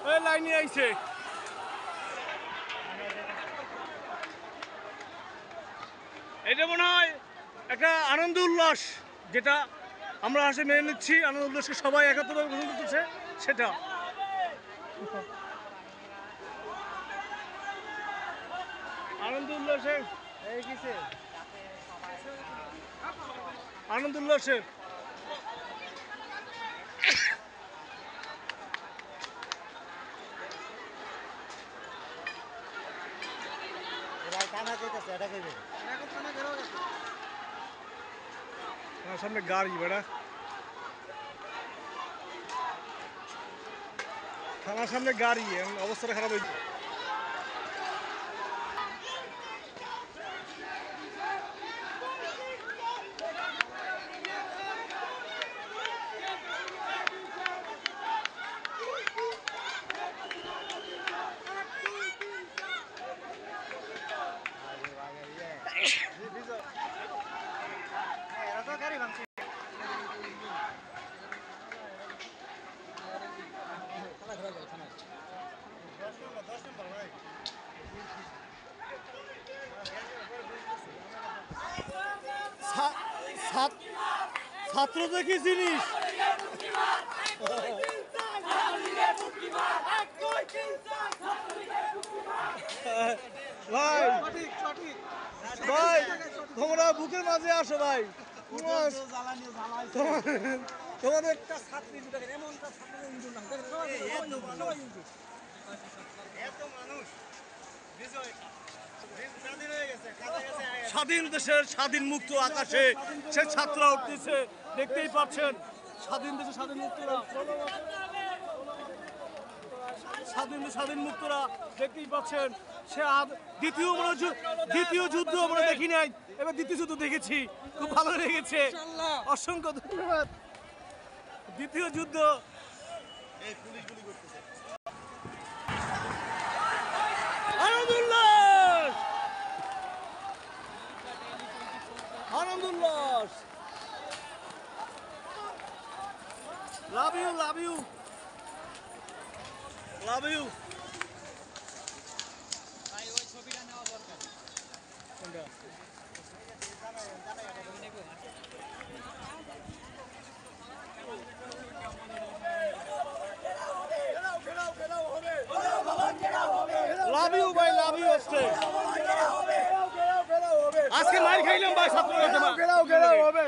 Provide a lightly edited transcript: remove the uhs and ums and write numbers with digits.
ওই লাইনে আইছে। এটা মনে হয় একটা আনন্দ উল্লাস, যেটা আমরা আসে মেনে নিচ্ছি। আনন্দ উল্লাসকে সবাই একাত্রভাবে গ্রহণ করতেছে, সেটা আনন্দ উল্লাসের আনন্দ উল্লাসের সামনে গাড়ি বেড়া, থানার সামনে গাড়ি, অবস্থাটা খারাপ হয়েছে। ছাত্র দেখি জিনিস ভাই, ভাই তোমরা বুকের মাঝে আসো ভাই। তোমাদের একটা ছাত্রী স্বাধীন দেশের স্বাধীন মুক্ত আকাশে সে ছাত্ররা উঠতেছে, দেখতেই পাচ্ছেন। স্বাধীন দেশে স্বাধীন মুক্তরা, স্বাধীন মুক্তরা দেখতেই পাচ্ছেন। সে দ্বিতীয় যুদ্ধ আমরা দেখি নাই, এবার দ্বিতীয় যুদ্ধ দেখেছি, খুব ভালো লেগেছে। অসংখ্য ধন্যবাদ। দ্বিতীয় যুদ্ধ আনন্দ উল্লাস। Love you, love you, love you. ভাই ওই ছবিটা নেওয়া দরকার। কোনটা? লাভ ইউ ভাই, লাভ ইউ। আজকে মার খাইলাম ভাই, ছাত্ররা হবে।